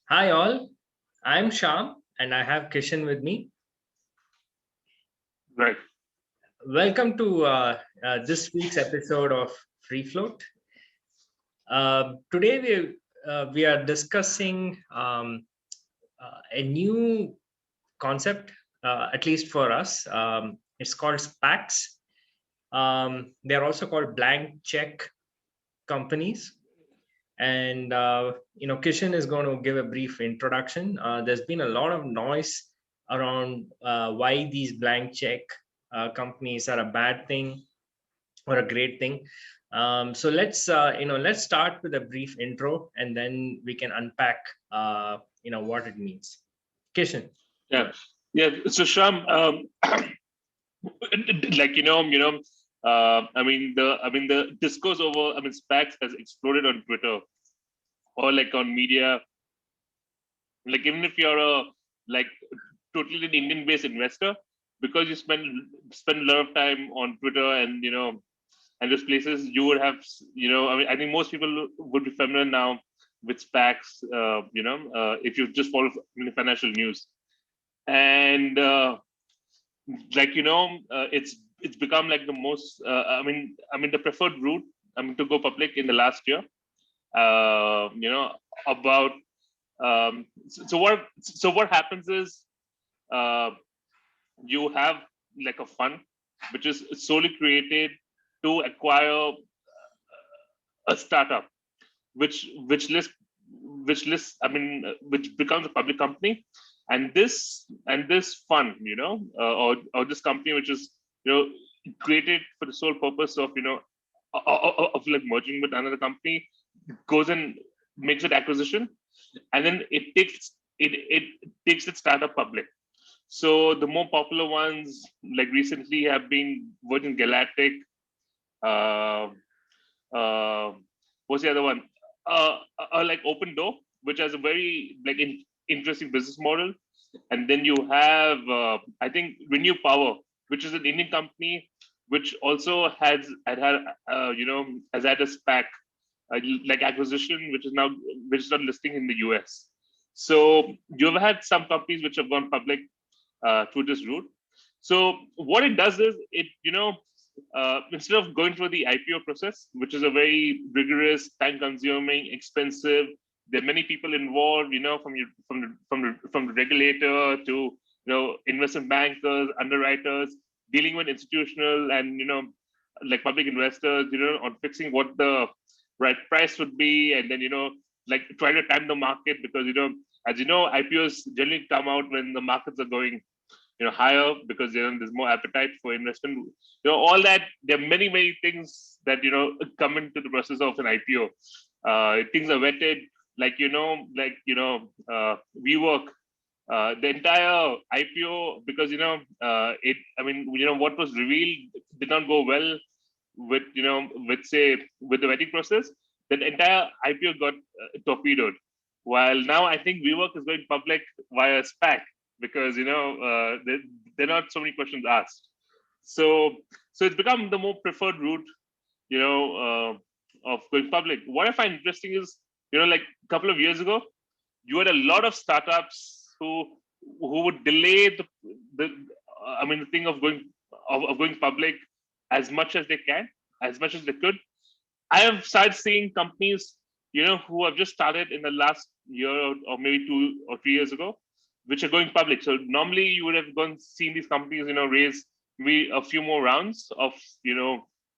Hi all, I'm Sham and I have Kishan with me. Right. Welcome to this week's episode of Free Float. Today we are discussing a new concept, at least for us. It's called SPACs. They're also called blank check companies. And Kishan is going to give a brief introduction. There's been a lot of noise around why these blank check companies are a bad thing or a great thing. So let's start with a brief intro, and then we can unpack what it means. Kishan, Yeah. go. Yeah. So Sham, the discourse over, SPACs has exploded on Twitter or like on media. Like even if you're a like totally an Indian-based investor, because you spend a lot of time on Twitter and those places, you would have, I think most people would be familiar now with SPACs. If you just follow financial news. And it's become like the most the preferred route to go public in the last year. About what happens is, uh, you have like a fund which is solely created to acquire a startup which lists which becomes a public company. And this fund, or this company which is created for the sole purpose of like merging with another company, goes and makes an acquisition, and then it takes its startup public. So the more popular ones like recently have been Virgin Galactic. uh, uh, what's the other one? Like Open Door, which has a very interesting business model. And then you have, I think, Renew Power, which is an Indian company, which also has had a SPAC, like acquisition, which is not listing in the US. So you've had some companies which have gone public through this route. So what it does is instead of going through the IPO process, which is a very rigorous, time-consuming, expensive, there are many people involved, from the regulator to investment bankers, underwriters, dealing with institutional and like public investors, on fixing what the right price would be, and then like try to time the market, because as IPOs generally come out when the markets are going higher, because there's more appetite for investment. All that, there are many things that come into the process of an IPO. Things are vetted, we work, the entire IPO, because what was revealed did not go well with with the vetting process. That entire IPO got torpedoed. While now I think WeWork is going public via SPAC, because there are not so many questions asked. So it's become the more preferred route, of going public. What I find interesting is, like a couple of years ago, you had a lot of startups who would delay the the thing of going public as much as they can, as much as they could. I have started seeing companies, who have just started in the last year, or maybe 2 or 3 years ago, which are going public. So normally you would have gone seen these companies, raise maybe a few more rounds of,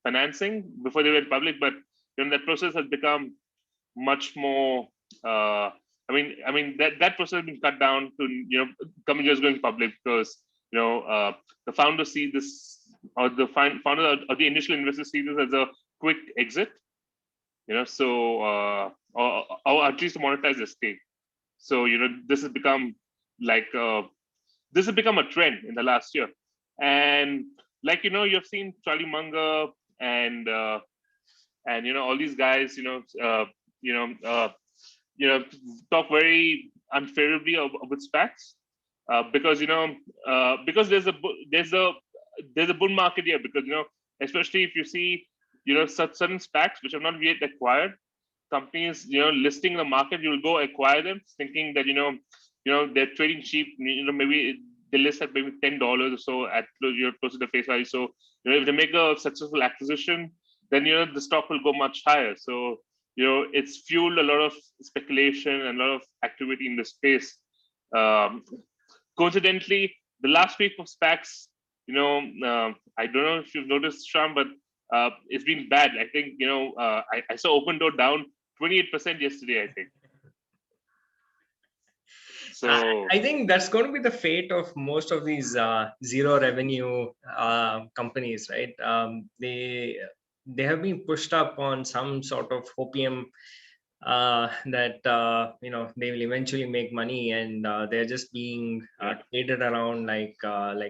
financing before they went public. But that process has become much more. That process has been cut down to companies just going public, because the founders see this, or the founder or the initial investors see this as a quick exit, or at least to monetize the stake. So this has become like this has become a trend in the last year. And like you've seen Charlie Munger and all these guys, you know uh, talk very unfavorably about SPACs, because because there's a bull market here, because especially if you see such certain SPACs which have not yet acquired, companies, listing in the market, you'll go acquire them, thinking that they're trading cheap. Maybe they list at maybe $10 or so at close to the face value. So if they make a successful acquisition, then the stock will go much higher. So it's fueled a lot of speculation and a lot of activity in the space. Coincidentally, the last week of SPACs, I don't know if you've noticed, Sham, but it's been bad. I think I saw Open Door down 28% yesterday, I think. So I think that's going to be the fate of most of these zero revenue companies, right? They have been pushed up on some sort of hopium that they will eventually make money, and they're just being traded around like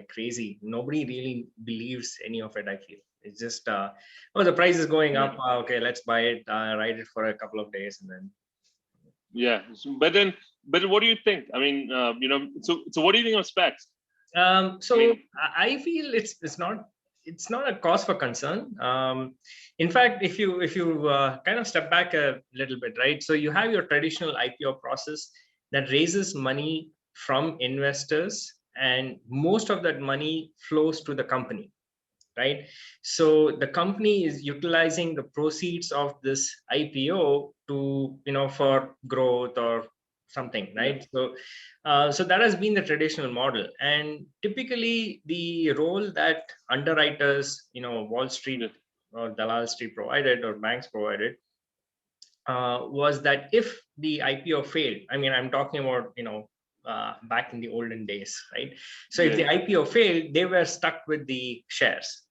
crazy. Nobody really believes any of it. I feel it's just the price is going up. Okay, let's buy it, ride it for a couple of days, and then. Yeah, but what do you think? I mean, so what do you think of SPACs? I feel it's not a cause for concern. In fact, if you kind of step back a little bit, right? So you have your traditional IPO process that raises money from investors, and most of that money flows to the company, right? So the company is utilizing the proceeds of this IPO to for growth or something, right? So that has been the traditional model, and typically the role that underwriters, Wall Street or Dalal Street provided or banks provided was that if the IPO failed, I mean, I'm talking about back in the olden days, right? So if the IPO failed, they were stuck with the shares.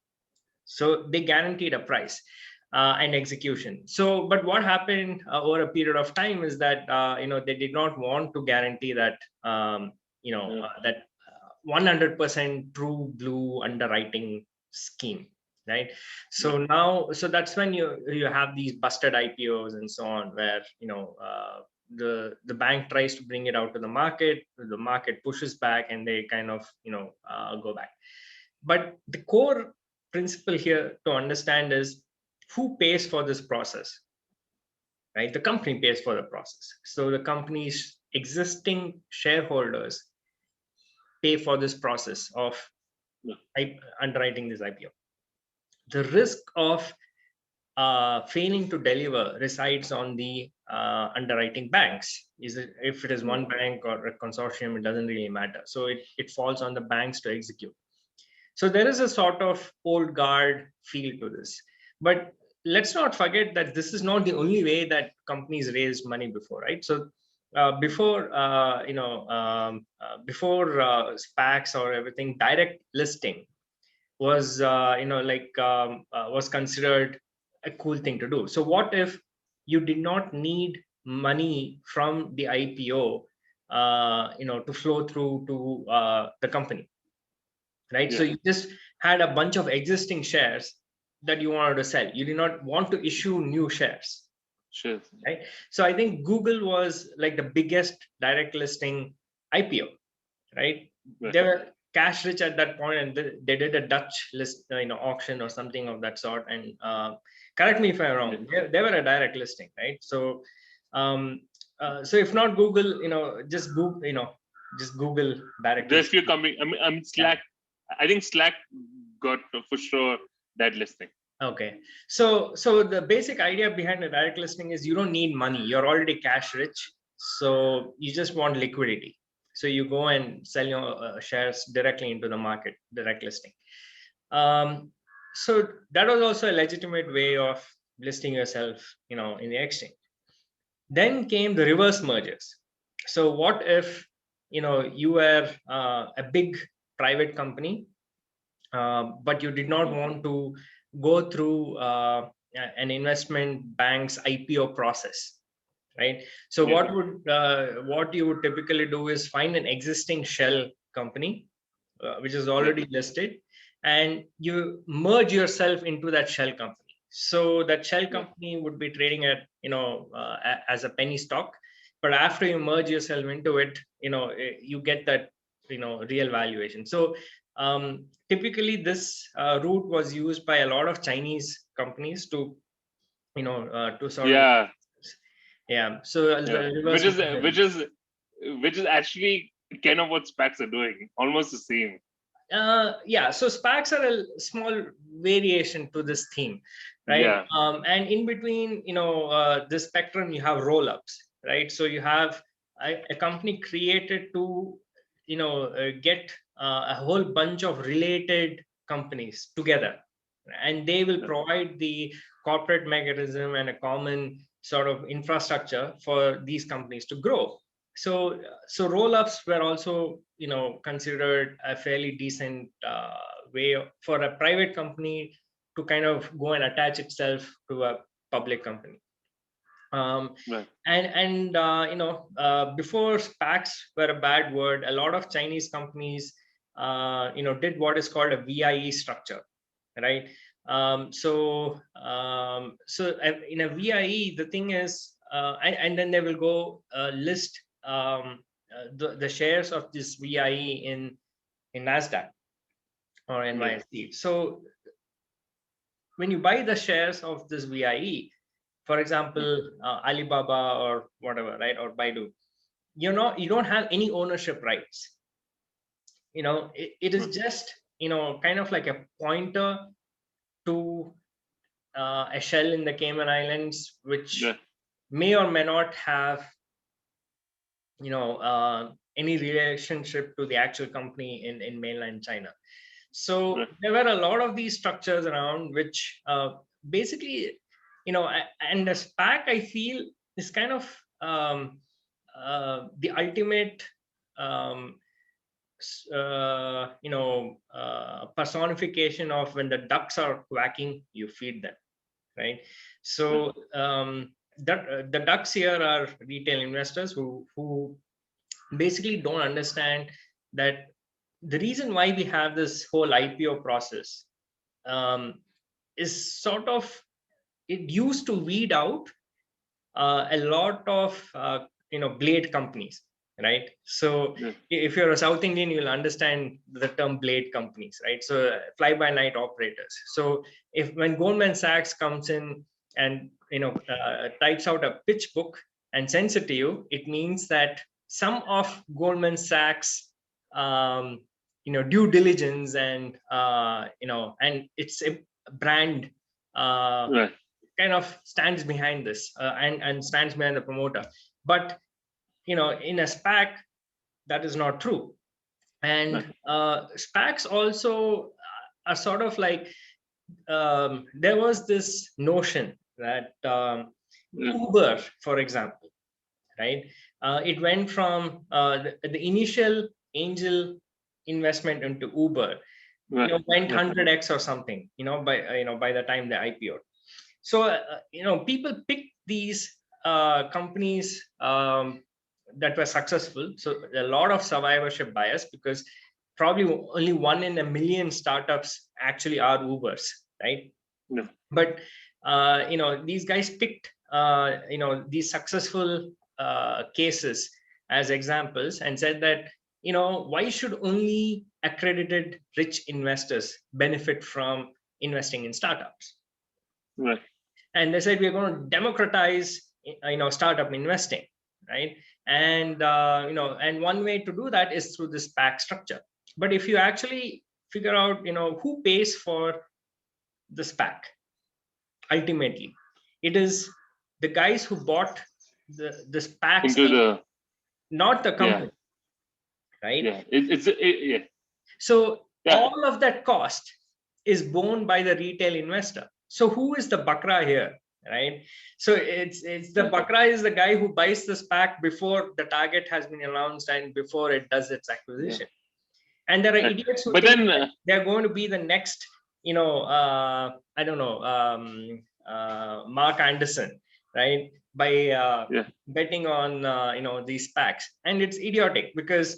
So they guaranteed a price and execution. So, but what happened over a period of time is that they did not want to guarantee that that 100% true blue underwriting scheme, right? So now, so that's when you have these busted IPOs and so on, where the bank tries to bring it out to the market pushes back, and they kind of go back. But the core principle here to understand is who pays for this process, right? The company pays for the process. So the company's existing shareholders pay for this process of underwriting this IPO. The risk of failing to deliver resides on the underwriting banks. If it is one bank or a consortium, it doesn't really matter. So it falls on the banks to execute. So there is a sort of old guard feel to this. But let's not forget that this is not the only way that companies raised money before, right? So before SPACs or everything, direct listing was was considered a cool thing to do. So what if you did not need money from the IPO to flow through to the company, right? So you just had a bunch of existing shares that you wanted to sell. You did not want to issue new shares. Sure. Right. So I think Google was like the biggest direct listing IPO, right? They were cash rich at that point, and they did a Dutch list, auction or something of that sort. And correct me if I'm wrong. They were a direct listing, right? So, so if not Google, just Google direct. There's few companies. I mean, Slack. Yeah. I think Slack got for sure that listing. Okay, so the basic idea behind a direct listing is you don't need money. You're already cash rich, so you just want liquidity. So you go and sell your shares directly into the market, direct listing. So that was also a legitimate way of listing yourself, in the exchange. Then came the reverse mergers. So what if you were a big private company, but you did not want to go through an investment bank's IPO process, right? So what you would typically do is find an existing shell company which is already listed, and you merge yourself into that shell company. So that shell company would be trading at as a penny stock, but after you merge yourself into it, you get that real valuation. So typically this route was used by a lot of Chinese companies to to sort of Yeah. So Yeah, reverse mortgage. which is actually kind of what SPACs are doing, almost the same. Yeah, so SPACs are a small variation to this theme, right? Yeah, And in between, the spectrum, you have roll-ups, right? So you have a company created to, get a whole bunch of related companies together, and they will provide the corporate mechanism and a common sort of infrastructure for these companies to grow. So roll-ups were also considered a fairly decent way for a private company to kind of go and attach itself to a public company. um, right. and before SPACs were a bad word, a lot of Chinese companies did what is called a VIE structure, right? In a VIE, the thing is, and then they will go list the shares of this VIE in NASDAQ or Yeah, NYSE. So when you buy the shares of this VIE, for example, Alibaba or whatever, right, or Baidu, you don't have any ownership rights. It is just kind of like a pointer to a shell in the Cayman Islands, yeah, which may or may not have any relationship to the actual company in mainland China. So right. there were a lot of these structures around, which basically, and the SPAC, I feel, is kind of the ultimate um, personification of when the ducks are quacking, you feed them, right? Yeah. So the ducks here are retail investors who basically don't understand that the reason why we have this whole IPO process um, is sort of, it used to weed out a lot of blade companies, right? So Yeah. if you're a South Indian, you'll understand the term blade companies, right? So fly by night operators. So if when Goldman Sachs comes in and types out a pitch book and sends it to you, it means that some of Goldman Sachs due diligence and it's a brand uh, Right. kind of stands behind this and stands behind the promoter. But in a SPAC, that is not true. Right. And SPACs also are sort of like, there was this notion that Yeah. Uber, for example, right? It went from the initial angel investment into Uber, Right. went Yeah. 100x or something, by the time they IPO. So people pick these companies that were successful. So a lot of survivorship bias, because probably only 1 in a million startups actually are Ubers, right? Yeah. But these guys picked these successful cases as examples and said that why should only accredited rich investors benefit from investing in startups? Right. And they said we're going to democratize startup investing, right? And and one way to do that is through this SPAC structure. But if you actually figure out who pays for the SPAC, ultimately it is the guys who bought the SPACs Into in, the not the yeah. company, right? Yeah. Yeah. So Yeah. all of that cost is borne by the retail investor. So who is the bakra here, right? So it's the Yeah. bakra is the guy who buys the SPAC before the target has been announced and before it does its Yeah. acquisition. And there are Right. idiots who But think then that they're going to be the next, I don't know, Mark Anderson, right? By yeah. betting on these SPACs, and it's idiotic because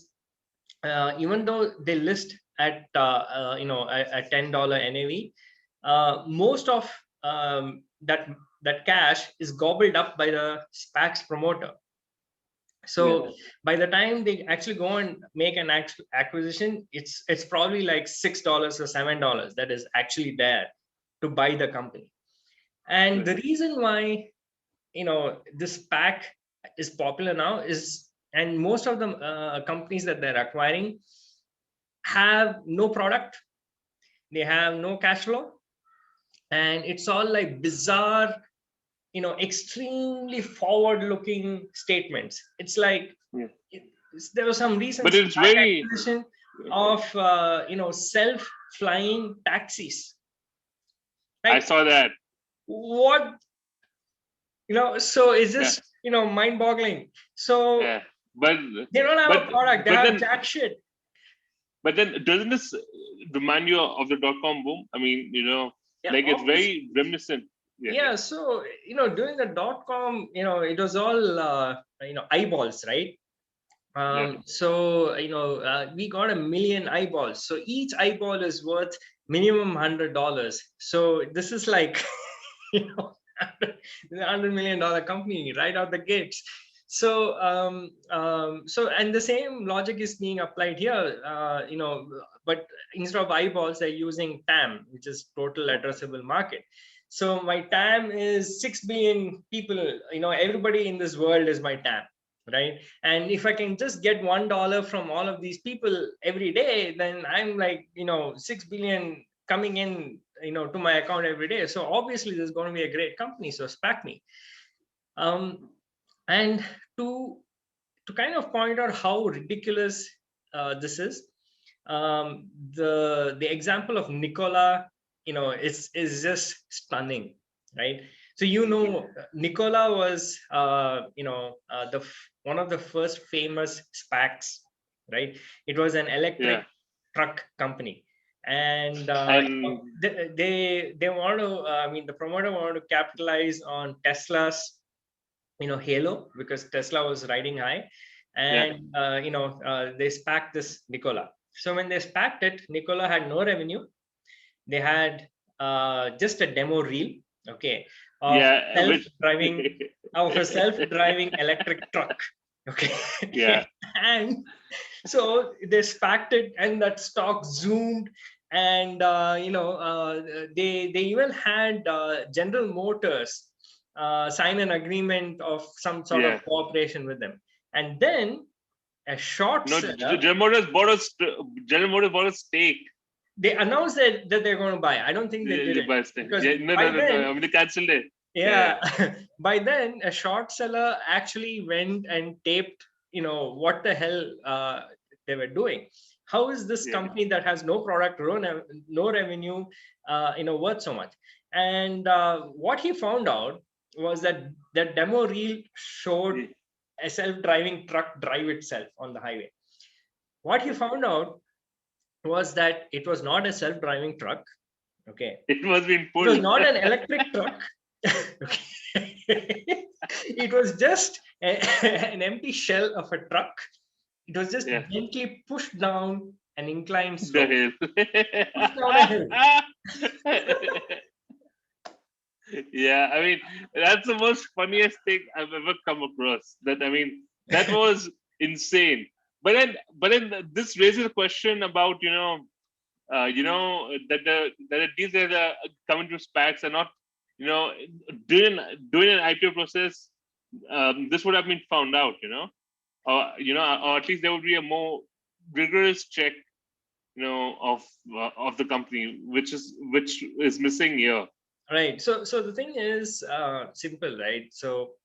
even though they list at a $10 NAV, most of that cash is gobbled up by the SPAC's promoter. Yeah. So by the time they actually go and make an acquisition, it's probably like $6 or $7 that is actually there to buy the company. And Right. the reason why this SPAC is popular now and most of the companies that they're acquiring have no product, they have no cash flow, and it's all like bizarre, extremely forward looking statements. It's like there was some recent but it's very acquisition of self-flying taxis. I saw that. What, so it's just mind-boggling. So but they don't have a product, they have jack shit. But then doesn't this remind you of the dot-com boom? I mean, like it's very reminiscent. So during the dot-com, it was all eyeballs, right? So we got 1 million eyeballs, so each eyeball is worth minimum $100. So this is like $100 million company right out the gates. So and the same logic is being applied here, but instead of eyeballs they're using TAM, which is total addressable market. So my TAM is 6 billion people. Everybody in this world is my TAM, right? And if I can just get $1 from all of these people every day, then I'm like 6 billion coming in to my account every day. So obviously there's going to be a great company. So SPAC Me. And to kind of point out how ridiculous this is, the example of Nikola, is just stunning, right? So Nikola was one of the first famous SPACs, right? It was an electric truck company, and they want to the promoter wanted to capitalize on Tesla's halo, because Tesla was riding high, and they SPACed this Nikola. So when they SPACed it, Nikola had no revenue. They had just a demo reel, okay, of a self-driving electric truck, okay. And so they SPACed it, and that stock zoomed, and they even had General Motors sign an agreement of some sort of cooperation with them. And then a short seller, General Motors bought a stake. They announced that they're going to buy. I don't think they did it. Because no. I mean, they cancelled it. By then, a short seller actually went and taped, what the hell they were doing. How is this company that has no product, no revenue, worth so much? And what he found out was that the demo reel showed a self-driving truck drive itself on the highway. What he found out was that it was not a self-driving truck. Okay. It was being pulled. It was not an electric truck. It was just an empty shell of a truck. It was just gently pushed down an inclined slope. Pushed down a hill. I mean, that's the most funniest thing I've ever come across. That was insane. But then this raises a question about that the deals that are coming to SPACs are not doing an IPO process. This would have been found out, or at least there would be a more rigorous check, of the company, which is missing here. Right. So the thing is simple, right? So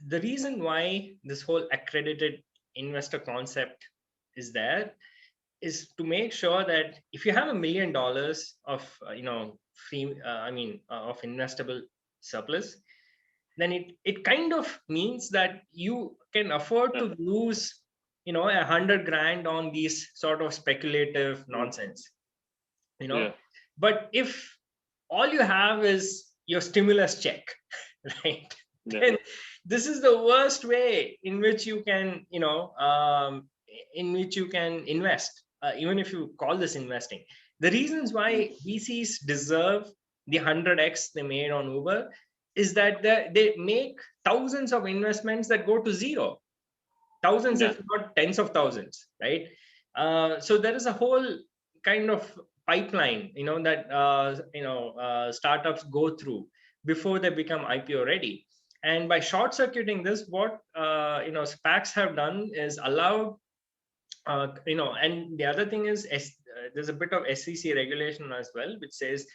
the reason why this whole accredited investor concept is there is to make sure that if you have $1 million of free of investable surplus, then it kind of means that you can afford to lose 100 grand on these sort of speculative nonsense, but if all you have is your stimulus check, right? Then this is the worst way in which you can invest, even if you call this investing. The reasons why VCs deserve the 100x they made on Uber is that they make thousands of investments that go to zero, thousands if not tens of thousands, right? So there is a whole kind of pipeline that startups go through before they become IPO ready. And by short circuiting this, what SPACs have done is allowed, and the other thing is there's a bit of SEC regulation as well, which says,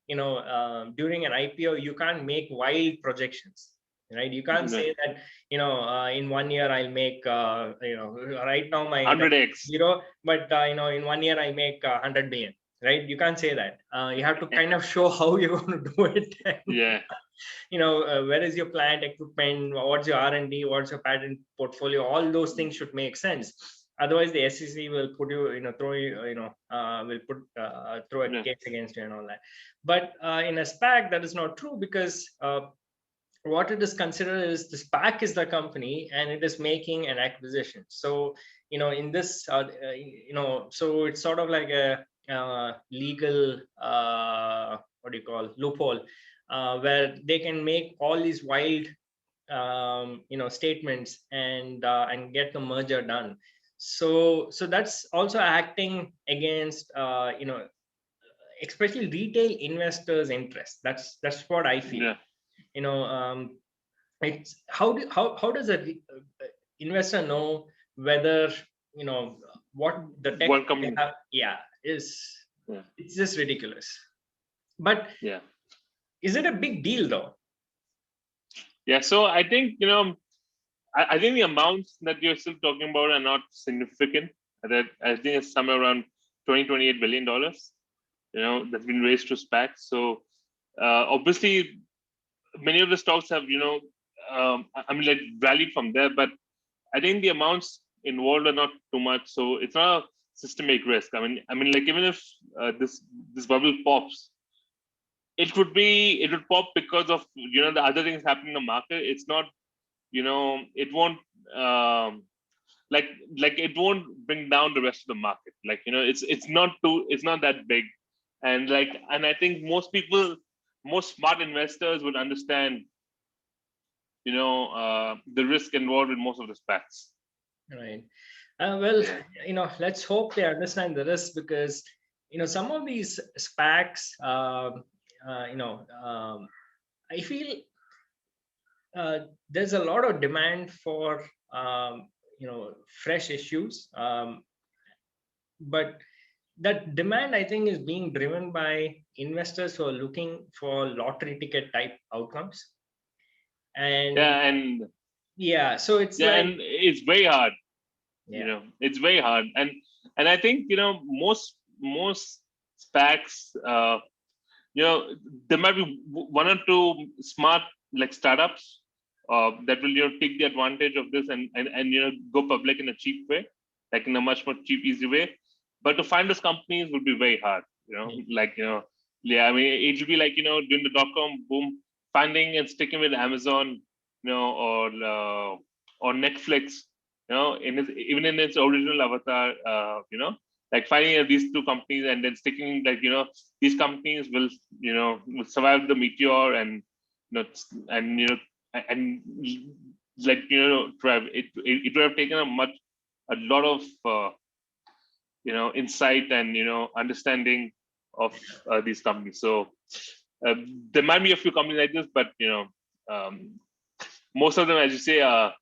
during an IPO, you can't make wild projections, right? You can't say that, in 1 year I'll make, right now my 100x zero, but in 1 year I make 100 billion, right? You can't say that. You have to kind of show how you're going to do it. Yeah. Where is your plant equipment? What's your R&D? What's your patent portfolio? All those things should make sense. Otherwise, the SEC will put you, throw a case against you and all that. But in a SPAC, that is not true, because what it is considered is the SPAC is the company and it is making an acquisition. So, in this, so it's sort of like a legal, loophole, where they can make all these wild, statements and get the merger done. So that's also acting against, especially retail investors' interest. That's what I feel. Yeah. It's how does a investor know whether, what the tech they have, it's just ridiculous. But yeah, is it a big deal though? Yeah, so I think, I think the amounts that you're still talking about are not significant. That I think it's somewhere around $28 billion, that's been raised to SPACs. So obviously, many of the stocks have, rallied from there, but I think the amounts involved are not too much. So it's not a systemic risk. I mean, even if this bubble pops, it would pop because of, the other things happening in the market. It's not, it won't, it won't bring down the rest of the market. It's not that big. And I think most smart investors would understand, the risk involved in most of the SPACs. Right. Let's hope they understand the risk, because, some of these SPACs, I feel there's a lot of demand for, fresh issues. But that demand, I think, is being driven by investors who are looking for lottery ticket type outcomes. And so it's and it's very hard. It's very hard. And I think, most SPACs, there might be one or two smart startups that will take the advantage of this and go public in a cheap way, in a much more cheap, easy way. But to find those companies would be very hard. It will be like, during the .com boom, finding and sticking with Amazon, or Netflix, even in its original avatar, finding these two companies and then sticking, these companies will survive the meteor, and it would have taken a lot of insight and understanding of these companies. So there might be a few companies like this, but most of them, as you say, are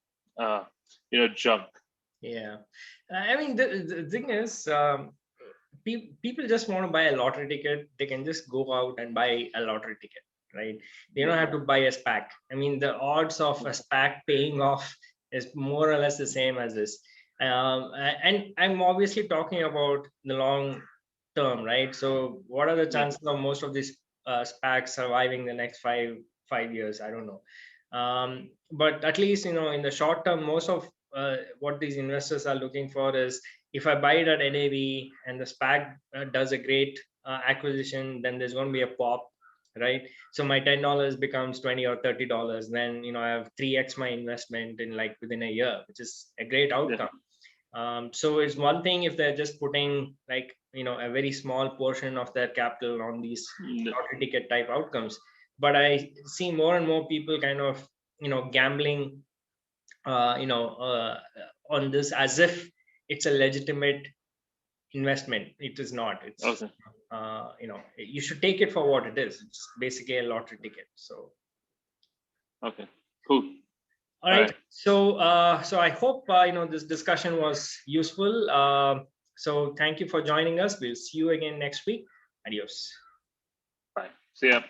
junk. Yeah, I mean, the thing is, people just want to buy a lottery ticket. They can just go out and buy a lottery ticket, right? They don't have to buy a SPAC. I mean, the odds of a SPAC paying off is more or less the same as this. And I'm obviously talking about the long term, right? So what are the chances of most of these SPACs surviving the next five years? I don't know. But at least, in the short term, most of what these investors are looking for is, if I buy it at NAV and the SPAC does a great acquisition, then there's going to be a pop, right? So my $10 becomes $20 or $30. Then, I have 3x my investment in within a year, which is a great outcome. So it's one thing if they're just putting a very small portion of their capital on these lottery ticket type outcomes. But I see more and more people kind of, gambling, on this as if it's a legitimate investment. It is not. It's, you should take it for what it is. It's basically a lottery ticket. So Okay, cool. All right. So I hope this discussion was useful. So thank you for joining us. We'll see you again next week. Adios. Bye. See ya.